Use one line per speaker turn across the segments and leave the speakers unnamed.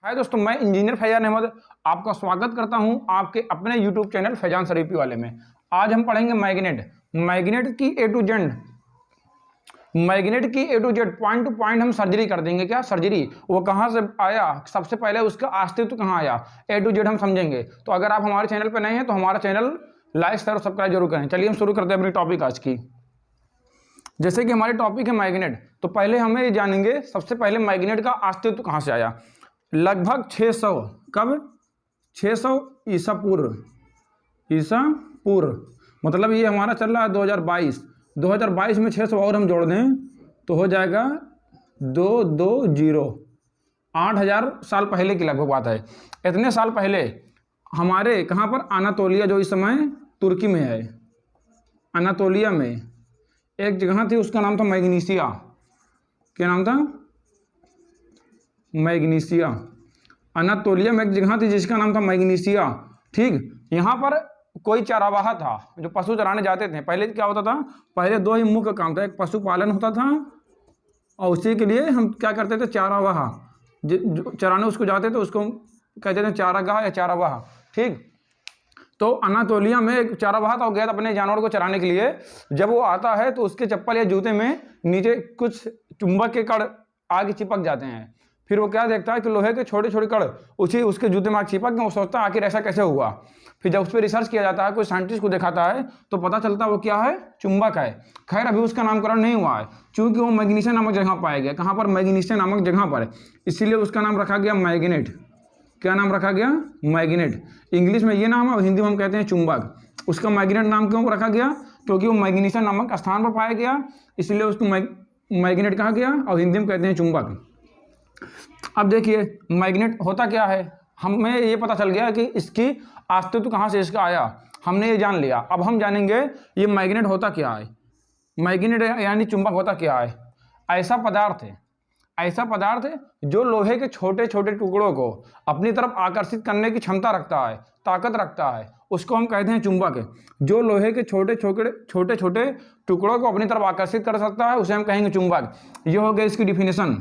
हाय दोस्तों, मैं इंजीनियर फैजान अहमद आपका स्वागत करता हूं आपके अपने यूट्यूब चैनल फैजान शरीफी वाले में। आज हम पढ़ेंगे मैग्नेट की A to Z point to point हम सर्जरी कर देंगे। क्या सर्जरी, वो कहाँ से आया, सबसे पहले उसका अस्तित्व कहाँ आया, ए टू जेड हम समझेंगे। तो अगर आप हमारे चैनल पर नए हैं तो हमारा चैनल लाइक शेयर और सब्सक्राइब जरूर करें। चलिए हम शुरू करते हैं अपनी टॉपिक आज की। जैसे कि हमारी टॉपिक है मैग्नेट, तो पहले हमें ये जानेंगे सबसे पहले मैग्नेट का अस्तित्व कहाँ से आया। लगभग 600, कब 600 ईसा पूर्व, मतलब ये हमारा चल रहा है 2022 में 600 और हम जोड़ दें तो हो जाएगा 220, 8000 साल पहले की लगभग बात है। इतने साल पहले हमारे कहाँ पर, अनातोलिया, जो इस समय तुर्की में है, अनातोलिया में एक जगह थी, उसका नाम था मैग्नीशिया। क्या नाम था? मैग्नीशिया। अनातोलिया में एक जगह थी जिसका नाम था मैग्नीशिया। ठीक, यहाँ पर कोई चरावाहा था जो पशु चराने जाते थे। पहले क्या होता था, पहले दो ही मुख्य काम था, एक पशुपालन होता था और उसी के लिए हम क्या करते थे, चारावाहा जो चराने उसको जाते थे उसको कहते थे चारागाह या चारावाहा। ठीक, तो अनातोलिया में एक चारावाहा था, गया था अपने जानवर को चराने के लिए। जब वो आता है तो उसके चप्पल या जूते में नीचे कुछ चुंबक के कण आगे चिपक जाते हैं। फिर वो क्या देखता है कि लोहे के छोटे छोटे कण उसके जूते में आगे चिपक गए। वो सोचता है आखिर ऐसा कैसे हुआ। फिर जब उस पर रिसर्च किया जाता है, कोई साइंटिस्ट को दिखाता है तो पता चलता है वो क्या है, चुंबक है। खैर अभी उसका नामकरण नहीं हुआ है क्योंकि वो मैग्नीशिया नामक जगह पाया गया। कहाँ पर? मैग्नीशिया नामक जगह पर, इसीलिए उसका नाम रखा गया मैग्नेट। क्या नाम रखा गया? मैग्नेट। इंग्लिश में ये नाम है और हिंदी में हम कहते हैं चुंबक। उसका मैग्नेट नाम क्यों रखा गया? क्योंकि वो मैग्नीशिया नामक स्थान पर पाया गया, इसलिए उसको मैग्नेट कहा गया और हिंदी में कहते हैं चुंबक। अब देखिए मैग्नेट होता क्या है, हमें ये पता चल गया कि इसकी अस्तित्व कहाँ से इसका आया, हमने ये जान लिया। अब हम जानेंगे ये मैग्नेट होता क्या है। मैग्नेट यानी चुंबक होता क्या है? ऐसा पदार्थ है जो लोहे के छोटे छोटे टुकड़ों को अपनी तरफ आकर्षित करने की क्षमता रखता है, ताकत रखता है, उसको हम कहते हैं चुंबक। जो लोहे के छोटे छोटे टुकड़ों को अपनी तरफ आकर्षित कर सकता है उसे हम कहेंगे चुंबक। ये हो गई इसकी डिफिनेशन।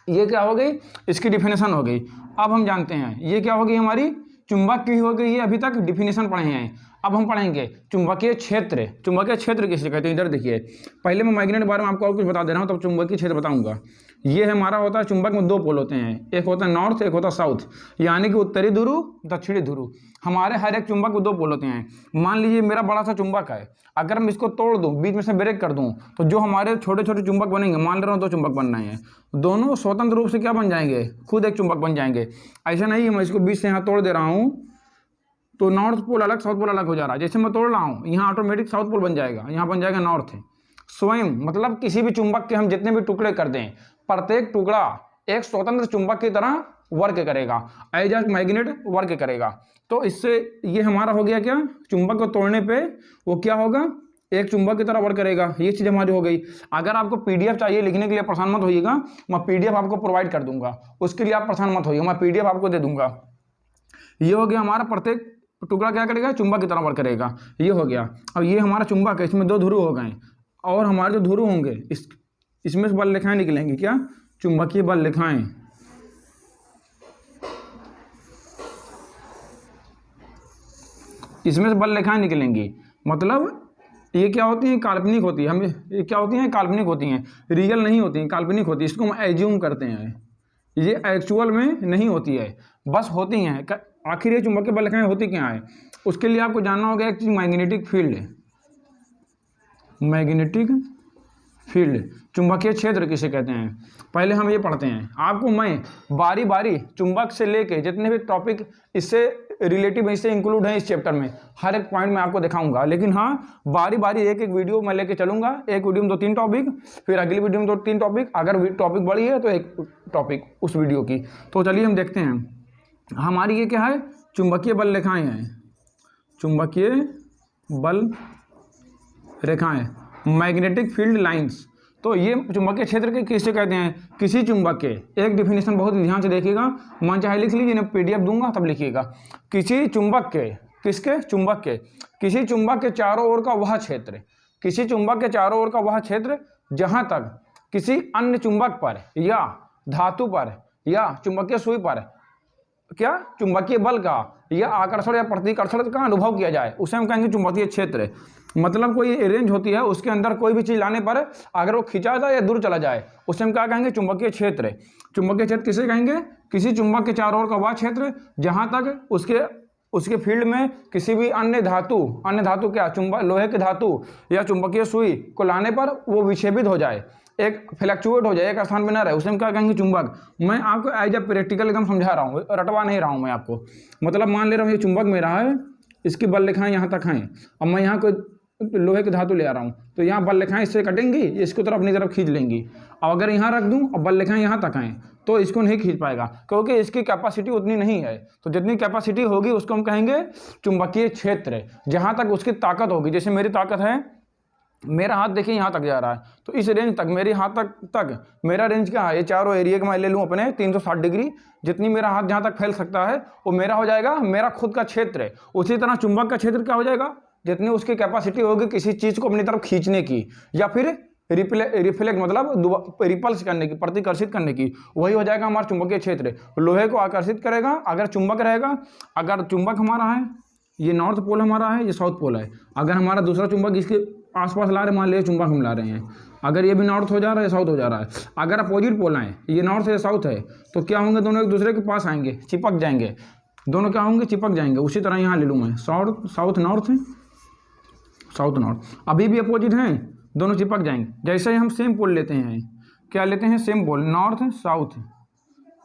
ये क्या हो गई? इसकी डिफिनेशन हो गई। अब हम जानते हैं ये क्या हो गई, हमारी चुंबक की हो गई। ये अभी तक डिफिनेशन पढ़े हैं। अब हम पढ़ेंगे चुंबकीय क्षेत्र। चुंबकीय क्षेत्र किसे कहते हैं? इधर देखिए, पहले मैं मैग्नेट के बारे में आपको और कुछ बता दे रहा हूँ, तब चुंबकीय क्षेत्र बताऊंगा। ये हमारा होता है, चुंबक में दो पोल होते हैं, एक होता है नॉर्थ, एक होता है साउथ, यानी कि उत्तरी ध्रुव, दक्षिणी ध्रुव। हमारे हर एक चुंबक में दो पोल होते हैं। मान लीजिए मेरा बड़ा सा चुंबक है, अगर मैं इसको तोड़ दूं, बीच में से ब्रेक कर दूं, तो जो हमारे छोटे छोटे चुंबक बनेंगे, मान ले रहा हूँ दो चुंबक बन रहे हैं, दोनों स्वतंत्र रूप से क्या बन जाएंगे, खुद एक चुंबक बन जाएंगे। ऐसा नहीं है मैं इसको बीच से यहाँ तोड़ दे रहा हूँ तो नॉर्थ पोल अलग, साउथ पोल अलग हो जा रहा है। जैसे मैं तोड़ रहा हूँ यहाँ ऑटोमेटिक साउथ पोल बन जाएगा, यहाँ बन जाएगा नॉर्थ। स्वयं मतलब किसी भी चुंबक के हम जितने भी टुकड़े कर दें, प्रत्येक टुकड़ा एक स्वतंत्र चुंबक की तरह वर्क करेगा, एज अ मैग्नेट वर्क करेगा। तो इससे ये हमारा हो गया क्या, चुंबक को तोड़ने पे वो क्या होगा, एक चुंबक की तरह वर्क करेगा। ये चीज़ हमारी हो गई। अगर आपको पीडीएफ चाहिए लिखने के लिए परेशान मत होइएगा, मैं पीडीएफ आपको प्रोवाइड कर दूंगा, उसके लिए आप परेशान मत होइए, मैं पीडीएफ आपको दे दूंगा। ये हो गया हमारा, प्रत्येक टुकड़ा क्या करेगा, चुंबक की तरह वर्क करेगा। ये हो गया। अब ये हमारा चुंबक है, इसमें दो ध्रुव हो गए और हमारे जो ध्रुव होंगे इसमें से बल रेखाएं निकलेंगी। क्या? चुंबकीय बल रेखाएं। इसमें से बल रेखाएं निकलेंगी, मतलब ये क्या होती हैं, काल्पनिक होती है। हम ये क्या होती हैं, काल्पनिक होती हैं, रियल नहीं होती हैं, काल्पनिक होती है। इसको हम एज्यूम करते हैं, ये एक्चुअल में नहीं होती है, बस होती हैं। आखिर ये चुंबकीय बल रेखाएं होती क्या है, उसके लिए आपको जानना होगा एक चीज, मैग्नेटिक फील्ड, चुंबकीय क्षेत्र किसे कहते हैं, पहले हम ये पढ़ते हैं। आपको मैं बारी बारी चुंबक से लेके जितने भी टॉपिक इससे रिलेटिव इससे इंक्लूड हैं इस चैप्टर में, हर एक पॉइंट में आपको दिखाऊंगा। लेकिन हाँ, बारी बारी एक एक वीडियो मैं लेके चलूंगा। एक वीडियो में 2-3 टॉपिक, फिर अगली वीडियो में 2-3 टॉपिक, अगर टॉपिक बड़ी है तो एक टॉपिक उस वीडियो की। तो चलिए हम देखते हैं। हमारी ये क्या है, चुंबकीय बल रेखाएं हैं, चुंबकीय बल रेखाएं, मैग्नेटिक फील्ड लाइंस। तो ये चुंबकीय क्षेत्र के किसे कहते हैं, किसी चुंबक के, एक डिफिनेशन बहुत ध्यान से देखिएगा, मन चाहे लिख लीजिए, पीडीएफ दूंगा तब लिखिएगा। किसी चुंबक के, किसके? चुंबक के, किसी चुंबक के चारों ओर का वह क्षेत्र, किसी चुंबक के चारों ओर का वह क्षेत्र जहां तक किसी अन्य चुंबक पर या धातु पर या चुंबकीय सुई पर क्या चुंबकीय बल का या आकर्षण या प्रतिकर्षण का अनुभव किया जाए उसे हम कहेंगे चुंबकीय क्षेत्र। मतलब कोई रेंज होती है, उसके अंदर कोई भी चीज़ लाने पर अगर वो खिंचा जाए या दूर चला जाए उसे हम क्या कहेंगे चुंबकीय क्षेत्र। चुंबकीय क्षेत्र किसे कहेंगे? किसी चुंबक के चारों ओर का वह क्षेत्र जहाँ तक उसके फील्ड में किसी भी अन्य धातु क्या चुंबक लोहे की धातु या चुंबकीय सुई को लाने पर वो विक्षेपित हो जाए, एक फ्लैक्चुएट हो जाए, एक स्थान में न रहे, उसे हम क्या कहेंगे चुंबक। मैं आपको एज ए प्रैक्टिकल एकदम समझा रहा हूँ, रटवा नहीं रहा हूँ मैं आपको। मतलब मान ले रहा हूँ ये चुंबक मेरा है, इसकी बल रेखाएं यहाँ तक हैं, अब मैं यहाँ कोई लोहे की धातु ले आ रहा हूँ तो यहाँ बल रेखाएं इससे कटेंगी, इसको तरफ अपनी तरफ खींच लेंगी। अब अगर यहाँ रख दूँ और बल रेखाएं यहाँ तक आएँ तो इसको नहीं खींच पाएगा क्योंकि इसकी कैपेसिटी उतनी नहीं है। तो जितनी कैपेसिटी होगी उसको हम कहेंगे चुंबकीय क्षेत्र, जहाँ तक उसकी ताकत होगी। जैसे मेरी ताकत है, मेरा हाथ देखिए यहाँ तक जा रहा है, तो इस रेंज तक मेरे हाथ तक मेरा रेंज क्या है, ये चारों एरिया का मैं ले लूँ अपने 360 डिग्री, जितनी मेरा हाथ जहाँ तक फैल सकता है वो मेरा हो जाएगा मेरा खुद का क्षेत्र। उसी तरह चुंबक का क्षेत्र क्या हो जाएगा, जितनी उसकी कैपेसिटी होगी किसी चीज़ को अपनी तरफ खींचने की या फिर रिफ्लेक्ट मतलब रिपल्स करने की, प्रतिकर्षित करने की, वही हो जाएगा हमारा चुंबकीय क्षेत्र। लोहे को आकर्षित करेगा अगर चुंबक रहेगा। अगर चुंबक हमारा है, ये नॉर्थ पोल हमारा है, ये साउथ पोल है, अगर हमारा दूसरा चुंबक इसके आसपास ला रहे, मान लीजिए चुंबक हम ला रहे हैं, अगर ये भी नॉर्थ हो जा रहा है, साउथ हो जा रहा है, अगर अपोजिट पोल आए, ये नॉर्थ है साउथ है, तो क्या होंगे, दोनों एक दूसरे के पास आएंगे, चिपक जाएंगे, दोनों क्या होंगे, चिपक जाएंगे। उसी तरह यहाँ ले लूँ मैं साउथ नॉर्थ है, साउथ नॉर्थ, अभी भी अपोजिट हैं, दोनों चिपक जाएंगे। जैसे ही हम सेम पोल लेते हैं, क्या लेते हैं, सेम पोल, नॉर्थ साउथ,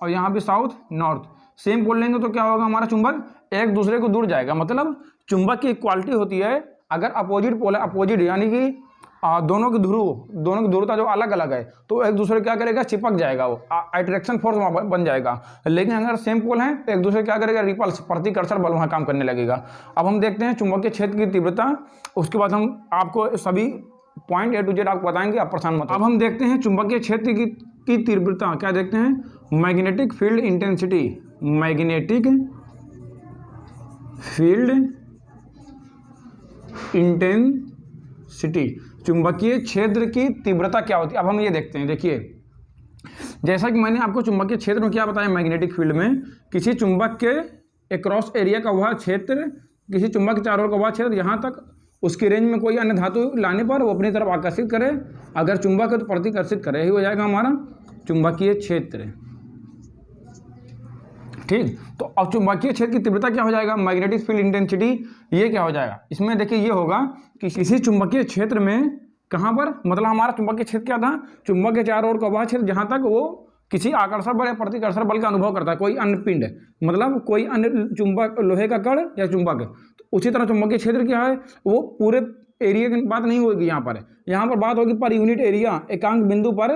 और यहाँ भी साउथ नॉर्थ, सेम पोल लेंगे तो क्या होगा, हमारा चुंबक एक दूसरे को दूर जाएगा। मतलब चुंबक की इक्वालिटी होती है, अगर अपोजिट पोल है, अपोजिट यानी कि दोनों की ध्रुवता जो अलग अलग है तो एक दूसरे क्या करेगा, चिपक जाएगा, वो अट्रैक्शन फोर्स वहाँ बन जाएगा। लेकिन अगर सेम पोल है एक दूसरे क्या करेगा, रिपल्स प्रतिकर्षण बल वहाँ काम करने लगेगा। अब हम देखते हैं चुंबकीय क्षेत्र की तीव्रता, उसके बाद हम आपको सभी पॉइंट A to Z आपको बताएंगे, आप परेशान मत। अब हम देखते हैं चुंबकीय क्षेत्र की तीव्रता, क्या देखते हैं, magnetic field intensity, magnetic field intensity, चुंबकीय क्षेत्र की तीव्रता क्या होती है। अब हम ये देखते हैं, देखिए जैसा कि मैंने आपको चुंबकीय क्षेत्र में क्या बताया, मैग्नेटिक फील्ड में किसी चुंबक के अक्रॉस एरिया का वह क्षेत्र, किसी चुंबक के चारों ओर का वह क्षेत्र यहाँ तक उसकी रेंज में कोई अन्य धातु लाने पर वो अपनी तरफ आकर्षित करे, अगर चुंबक है तो प्रतिकर्षित करे, यही हो जाएगा हमारा चुंबकीय क्षेत्र। ठीक, तो अब चुंबकीय क्षेत्र की तीव्रता क्या हो जाएगा, मैग्नेटिक फील्ड इंटेंसिटी, ये क्या हो जाएगा, इसमें देखिए ये होगा कि किसी चुंबकीय क्षेत्र में कहाँ पर, मतलब हमारा चुंबकीय क्षेत्र क्या था, चुंबक के चारों ओर का वह क्षेत्र जहाँ तक वो किसी आकर्षण बल या प्रतिकर्षण बल का अनुभव करता है, कोई अन्य पिंड, मतलब कोई अन्य चुंबक, लोहे का कण या चुंबक। तो उसी तरह चुंबकीय क्षेत्र क्या है, वो पूरे एरिया की बात नहीं होगी, यहाँ पर बात होगी पर यूनिट एरिया, एकांक बिंदु पर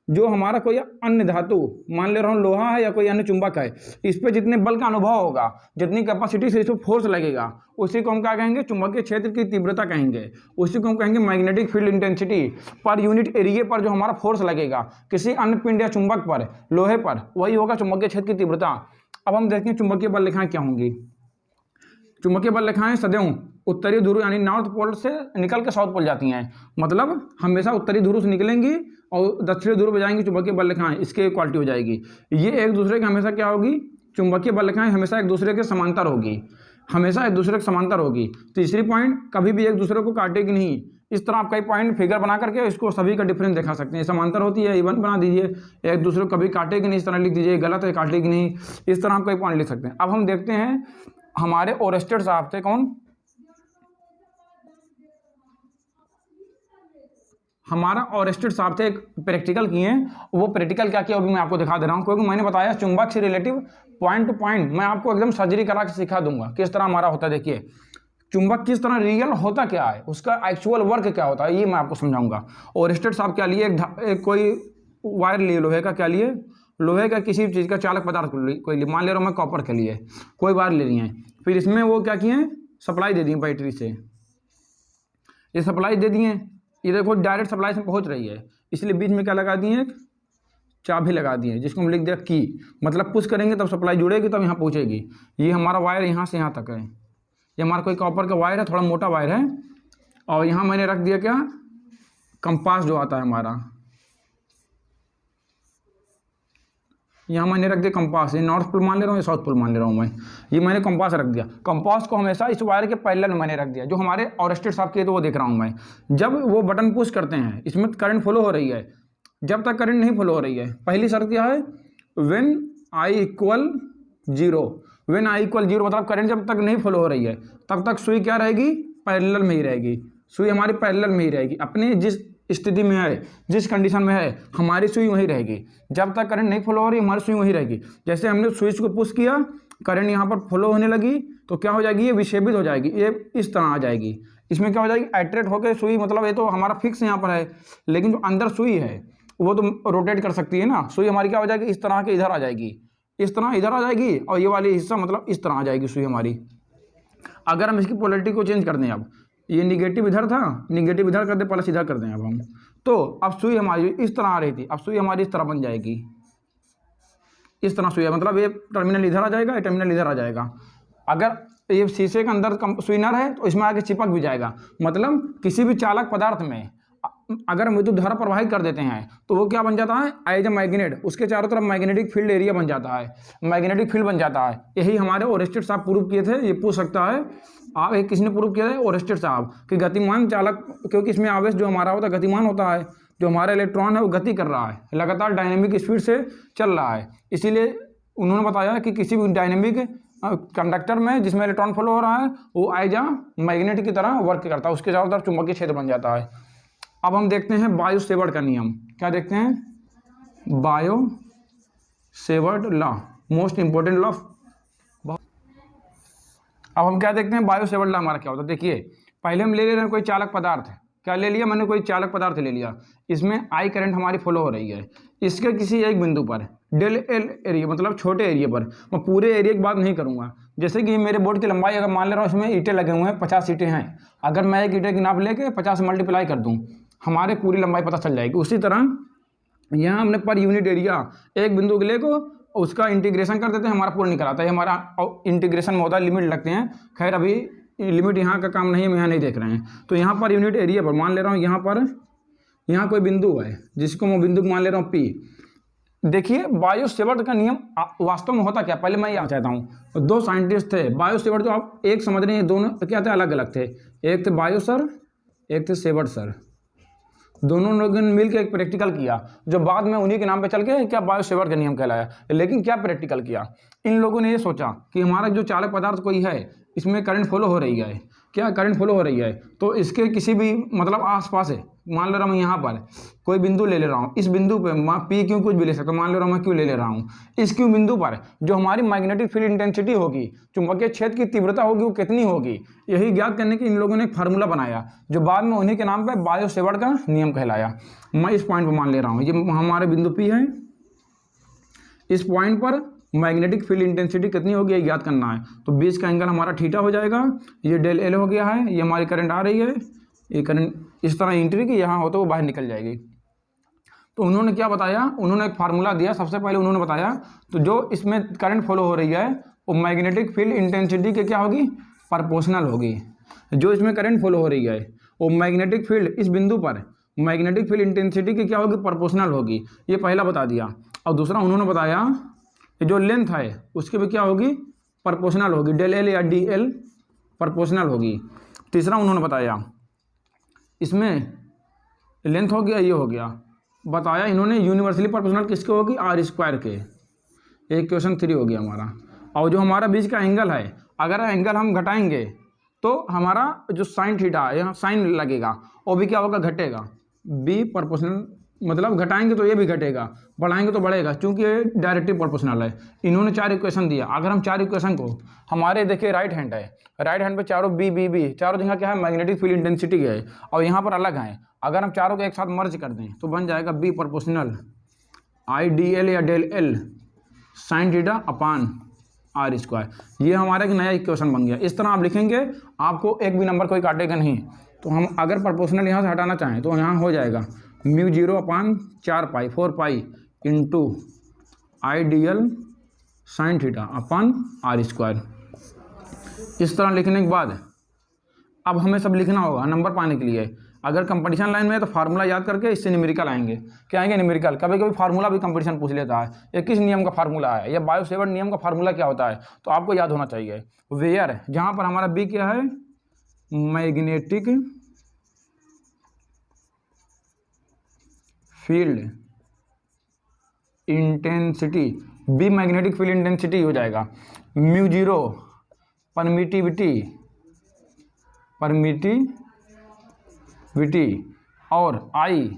जो हमारा कोई अन्य धातु, मान ले रहा हूँ लोहा है या कोई अन्य चुंबक है, इस पर जितने बल का अनुभव होगा, जितनी कैपेसिटी से इस पर फोर्स लगेगा, उसी को हम क्या कहेंगे, चुंबकीय क्षेत्र की तीव्रता कहेंगे। उसी को हम कहेंगे magnetic field intensity, per unit area पर जो हमारा फोर्स लगेगा किसी अन्य पिंड या चुंबक पर, लोहे पर, वही होगा चुंबकीय क्षेत्र की तीव्रता। अब हम देखते हैं चुंबकीय बल रेखाएं क्या होंगी। चुंबकीय बल रेखाएं सदैव उत्तरी ध्रुव यानी नॉर्थ पोल से निकल के साउथ पोल जाती हैं, मतलब हमेशा उत्तरी ध्रुव से निकलेंगी और दक्षिणी ध्रुव पे जाएंगी चुंबकीय बल रेखाएं, इसकी क्वालिटी हो जाएगी। ये एक दूसरे के हमेशा क्या होगी, चुंबकीय बल रेखाएं हमेशा एक दूसरे के समांतर होगी, हमेशा एक दूसरे के समांतर होगी। तीसरी पॉइंट, कभी भी एक दूसरे को काटेगी नहीं। इस तरह आप कई पॉइंट फिगर बना करके इसको सभी का डिफरेंस दिखा सकते हैं। समांतर होती है, इवन बना दीजिए, एक दूसरे को कभी काटेगी नहीं, इस तरह लिख दीजिए, गलत है काटेगी नहीं, इस तरह आप कई पॉइंट लिख सकते हैं। अब हम देखते हैं हमारे ओरेस्टेड साहब थे, कौन, हमारा ओरेस्टेड साहब थे, एक प्रैक्टिकल किए हैं, वो प्रैक्टिकल क्या किया अभी मैं आपको दिखा दे रहा हूँ, क्योंकि मैंने बताया चुंबक से रिलेटिव पॉइंट टू पॉइंट मैं आपको एकदम सर्जरी करा के सिखा दूंगा किस तरह हमारा होता है। देखिए चुंबक किस तरह रियल होता क्या है, उसका एक्चुअल वर्क क्या होता है, ये मैं आपको समझाऊंगा। ओरेस्टेड साहब क्या लिए, एक कोई वायर लिए लोहे का, क्या लिए, लोहे का किसी चीज़ का चालक पदार्थ कोई, मान ले रहा हूँ मैं कॉपर के लिए कोई वायर ले लिए हैं, फिर इसमें वो क्या किए हैं, सप्लाई दे दी बैटरी से, ये सप्लाई दे दिए, ये देखो डायरेक्ट सप्लाई से पहुंच रही है, इसलिए बीच में क्या लगा दिए, एक चाबी लगा दी है जिसको हम लिख दिया की, मतलब पुश करेंगे तब सप्लाई जुड़ेगी तब यहाँ पहुँचेगी। ये हमारा वायर यहाँ से यहाँ तक है, ये हमारा कोई कॉपर का वायर है, थोड़ा मोटा वायर है, और यहाँ मैंने रख दिया क्या, कंपास जो आता है हमारा, यहाँ मैंने रख दिया कंपास, ये नॉर्थ पोल मान ले रहा हूँ, ये साउथ पोल मान ले रहा हूँ मैं, ये मैंने कंपास रख दिया। कंपास को हमेशा इस वायर के पैरेलल में मैंने रख दिया, जो हमारे ऑरेस्टेड साहब के तो वो देख रहा हूँ मैं। जब वो बटन पुश करते हैं, इसमें करंट फ्लो हो रही है, जब तक करंट नहीं फ्लो हो रही है, पहली शर्त क्या है, when I equal 0, when I equal 0 मतलब करंट जब तक नहीं फ्लो हो रही है तब तक सुई क्या रहेगी, पैरेलल में ही रहेगी। सुई हमारी पैरेलल में ही रहेगी, अपनी जिस स्थिति में है, जिस कंडीशन में है, हमारी सुई वहीं रहेगी। जब तक करंट नहीं फ्लो हो रही, हमारी सुई वहीं रहेगी। जैसे हमने स्विच को पुश किया, करंट यहाँ पर फ्लो होने लगी, तो क्या हो जाएगी, ये विक्षेपित हो जाएगी, ये इस तरह आ जाएगी। इसमें क्या हो जाएगी, एट्रेट होकर सुई, मतलब ये तो हमारा फिक्स यहाँ पर है, लेकिन जो अंदर सुई है वो तो रोटेट कर सकती है ना। सुई हमारी क्या हो जाएगी, इस तरह के इधर आ जाएगी, इस तरह इधर आ जाएगी, और ये वाली हिस्सा मतलब इस तरह आ जाएगी सुई हमारी। अगर हम इसकी पोलैरिटी को चेंज कर दें, अब ये निगेटिव इधर था, निगेटिव इधर कर दे, प्लस इधर कर दें अब हम, तो अब सुई हमारी इस तरह आ रही थी, अब सुई हमारी इस तरह बन जाएगी, इस तरह सुई है, मतलब ये टर्मिनल इधर आ जाएगा, ये टर्मिनल इधर आ जाएगा। अगर ये शीशे के अंदर सुई न रहे तो इसमें आगे चिपक भी जाएगा। मतलब किसी भी चालक पदार्थ में अगर हम विद्युत धारा प्रवाहित कर देते हैं तो वो क्या बन जाता है, एज ए मैग्नेट, उसके चारों तरफ मैग्नेटिक फील्ड एरिया बन जाता है, मैग्नेटिक फील्ड बन जाता है। यही हमारे ओरेस्टेड साहब प्रूव किए थे। ये पूछ सकता है आप, एक किसने प्रूव किया है, ओरेस्टेड साहब, कि गतिमान चालक, क्योंकि इसमें आवेश जो हमारा होता है गतिमान होता है, जो हमारा इलेक्ट्रॉन है वो गति कर रहा है, लगातार डायनेमिक स्पीड से चल रहा है। इसीलिए उन्होंने बताया कि किसी भी डायनेमिक कंडक्टर में जिसमें इलेक्ट्रॉन फ्लो हो रहा है वो एज ए मैग्नेट की तरह वर्क करता है, उसके चारों तरफ चुंबकीय क्षेत्र बन जाता है। अब हम देखते हैं बायो सेवर्ट का नियम। क्या देखते हैं, bio Savart law, most important law. अब हम क्या देखते हैं, बायो सेवर्ट लॉ हमारा क्या होता है। देखिए पहले हम ले रहे हैं कोई चालक पदार्थ, क्या ले लिया मैंने, कोई चालक पदार्थ ले लिया, इसमें आई करंट हमारी फ्लो हो रही है, इसके किसी एक बिंदु पर डेल एल एरिया, मतलब छोटे एरिया पर, मैं पूरे एरिया की बात नहीं करूंगा। जैसे कि मेरे बोर्ड की लंबाई अगर मान ले रहा हूँ, इसमें ईंटें लगे हुए हैं, 50 ईंटें हैं, अगर मैं एक ईंटे की नाप लेके 50 मल्टीप्लाई कर दूँ, हमारे पूरी लंबाई पता चल जाएगी। उसी तरह यहाँ हमने पर यूनिट एरिया एक बिंदु के लिए को उसका इंटीग्रेशन कर देते हैं, हमारा पूरा निकल आता है, हमारा इंटीग्रेशन में होता है, लिमिट लगते हैं। खैर अभी लिमिट यहाँ का काम नहीं है, हम यहाँ नहीं देख रहे हैं। तो यहाँ पर यूनिट एरिया पर मान ले रहा हूँ, यहाँ पर यहाँ कोई बिंदु है जिसको मैं बिंदु मान ले रहा हूँ P। देखिए बायो सेवर्ट का नियम वास्तव में होता क्या, पहले मैं यहाँ चाहता हूँ, दो साइंटिस्ट थे बायो सेवर्ट, जो आप एक समझ रहे हैं, दोनों क्या थे, अलग अलग थे। एक थे बायो सर, एक थे सेवर्ट सर, दोनों लोगों ने मिलकर एक प्रैक्टिकल किया, जो बाद में उन्हीं के नाम पे चल के क्या बायो सेवर्ट का नियम कहलाया। लेकिन क्या प्रैक्टिकल किया, इन लोगों ने ये सोचा कि हमारा जो चालक पदार्थ कोई है, इसमें करंट फ्लो हो रही है, क्या करंट फ्लो हो रही है, तो इसके किसी भी मतलब आसपास है, मान ले रहा हूँ यहाँ पर कोई बिंदु ले ले रहा हूँ, इस बिंदु पे पी क्यों कुछ भी ले सकता हूँ, मान ले रहा हूँ मैं क्यों ले रहा हूँ, इस क्यों बिंदु पर जो हमारी मैग्नेटिक फील्ड इंटेंसिटी होगी, चुंबकीय क्षेत्र की तीव्रता होगी, वो कितनी होगी, यही ज्ञात करने की इन लोगों ने एक फार्मूला बनाया, जो बाद में उन्हीं के नाम पर बायो सेवर्ट का नियम कहलाया। मैं इस पॉइंट पर मान ले रहा हूँ, ये हमारे बिंदु पी है, इस पॉइंट पर मैग्नेटिक फील्ड इंटेंसिटी कितनी होगी ये ज्ञात करना है। तो बीच का एंगल हमारा थीटा हो जाएगा, ये डेल एल हो गया है, ये हमारी करंट आ रही है, ये करंट इस तरह एंट्री की यहाँ हो तो वो बाहर निकल जाएगी। तो उन्होंने क्या बताया, उन्होंने एक फार्मूला दिया, सबसे पहले उन्होंने बताया, तो जो इसमें करंट फ्लो हो रही है वो मैग्नेटिक फील्ड इंटेंसिटी के क्या होगी, प्रोपोर्शनल होगी। जो इसमें करंट फ्लो हो रही है वो मैग्नेटिक फील्ड इस बिंदु पर मैग्नेटिक फील्ड इंटेंसिटी की क्या होगी, प्रोपोर्शनल होगी। ये पहला बता दिया। और दूसरा उन्होंने बताया जो लेंथ है उसकी भी क्या होगी, प्रोपोर्शनल होगी, डेल एल या डी एल प्रोपोर्शनल होगी। तीसरा उन्होंने बताया इसमें लेंथ हो गया, ये हो गया, बताया इन्होंने यूनिवर्सली प्रोपोर्शनल किसके होगी, आर स्क्वायर के। एक क्वेश्चन 3 हो गया हमारा। और जो हमारा बीच का एंगल है, अगर एंगल हम घटाएंगे तो हमारा जो साइन थीटा यहाँ साइन लगेगा वो भी क्या होगा, घटेगा, बी प्रोपोर्शनल, मतलब घटाएंगे तो ये भी घटेगा, बढ़ाएंगे तो बढ़ेगा, क्योंकि ये डायरेक्टली प्रोपोर्शनल है। इन्होंने 4 इक्वेशन दिया। अगर हम 4 इक्वेशन को, हमारे देखिए राइट हैंड है, राइट हैंड पे चारों बी बी बी, चारों जगह क्या है, मैग्नेटिक फील्ड इंटेंसिटी है, और यहाँ पर अलग है। अगर हम चारों को एक साथ मर्ज कर दें तो बन जाएगा B proportional I D L या del L sine theta upon are square. ये हमारा एक नया इक्वेशन बन गया। इस तरह आप लिखेंगे, आपको एक भी नंबर कोई काटेगा नहीं। तो हम अगर प्रोपोर्शनल यहाँ से हटाना चाहें तो यहाँ हो जाएगा mu 0 upon 4 pi into I D L sine theta upon are square. इस तरह लिखने के बाद अब हमें सब लिखना होगा नंबर पाने के लिए। अगर कंपटीशन लाइन में है तो फार्मूला याद करके इससे न्यूमेरिकल आएंगे। क्या आएंगे? न्यूमेरिकल। कभी कभी फार्मूला भी कंपटीशन पूछ लेता है, ये किस नियम का फार्मूला है, या बायो-सेवर्ट नियम का फार्मूला क्या होता है, तो आपको याद होना चाहिए। वेयर, जहाँ पर हमारा बी क्या है, magnetic field intensity, B magnetic field intensity हो जाएगा। म्यू जीरो परमिटिविटी और आई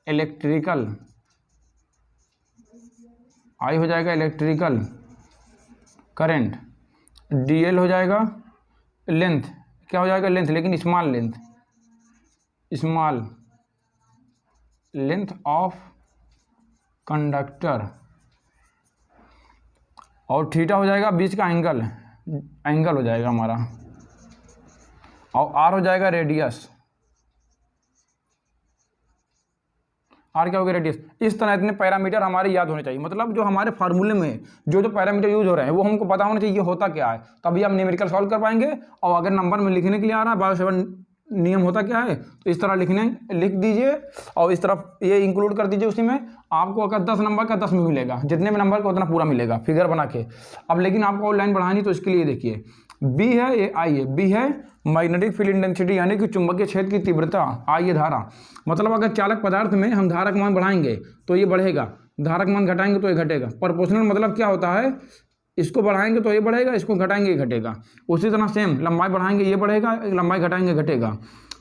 इलेक्ट्रिकल, आई हो जाएगा इलेक्ट्रिकल करंट, डीएल हो जाएगा लेंथ, क्या हो जाएगा लेंथ, लेकिन स्मॉल लेंथ ऑफ कंडक्टर, और थीटा हो जाएगा बीच का एंगल हो जाएगा हमारा, और आर हो जाएगा रेडियस, आर क्या हो गया रेडियस। इस तरह इतने पैरामीटर हमारे याद होने चाहिए। मतलब जो हमारे फार्मूले में जो पैरामीटर यूज हो रहे हैं वो हमको पता होना चाहिए ये होता क्या है, तभी हम न्यूमेरिकल सॉल्व कर पाएंगे। और अगर नंबर में लिखने के लिए आ रहा है बायो-सेवर्ट नियम होता क्या है, तो इस तरह लिख दीजिए और इस तरफ ये इंक्लूड कर दीजिए उसी में। आपको अगर 10 नंबर का 10 में मिलेगा, जितने में नंबर का उतना पूरा मिलेगा फिगर बना के। अब लेकिन आपको और लाइन बढ़ानी, तो इसके लिए देखिए बी है, ये आई है, बी है मैग्नेटिक फील्ड इंटेंसिटी यानी कि चुंबकीय क्षेत्र की तीव्रता, आई है धारा। मतलब अगर चालक पदार्थ में हम धारक मान बढ़ाएंगे तो ये बढ़ेगा, धारक मान घटाएंगे तो ये घटेगा। प्रोपोर्शनल मतलब क्या होता है, इसको बढ़ाएंगे तो ये बढ़ेगा, इसको घटाएंगे ये घटेगा। उसी तरह सेम लंबाई बढ़ाएंगे ये बढ़ेगा, लंबाई घटाएंगे घटेगा।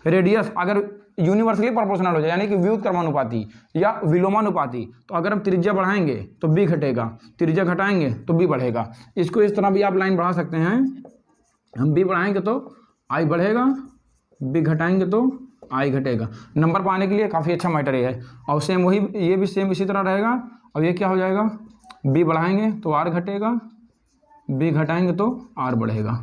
रेडियस अगर यूनिवर्सली प्रोपोर्शनल हो जाए यानी कि व्युत्क्रमानुपाती या विलोमानुपाती, तो अगर हम त्रिज्या बढ़ाएंगे तो बी घटेगा, त्रिज्या घटाएंगे तो बी बढ़ेगा। इसको इस तरह भी आप लाइन बढ़ा सकते हैं, हम बी बढ़ाएंगे तो आई बढ़ेगा, बी घटाएंगे तो आई घटेगा। नंबर पाने के लिए काफ़ी अच्छा मैटर ये है। और सेम वही, ये भी सेम इसी तरह रहेगा। और ये क्या हो जाएगा, बी बढ़ाएंगे तो आर घटेगा, बी घटाएंगे तो आर बढ़ेगा।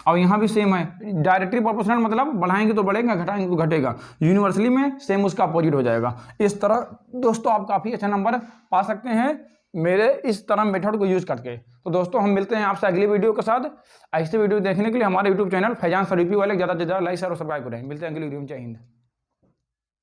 और यहाँ भी सेम है, डायरेक्टली प्रोपोर्शनल मतलब बढ़ाएंगे तो बढ़ेगा, घटाएंगे तो घटेगा। यूनिवर्सली में सेम उसका अपोजिट हो जाएगा। इस तरह दोस्तों आप काफ़ी अच्छा नंबर पा सकते हैं मेरे इस तरह मेथड को यूज़ करके। तो दोस्तों हम मिलते हैं आपसे अगली वीडियो के साथ। ऐसे वीडियो देखने के लिए हमारे यूट्यूब चैनल फैजान शरीफी वाले ज़्यादा से ज़्यादा लाइक शेयर और सब्सक्राइब करें। मिलते हैं अगली वीडियो में। जय हिंद।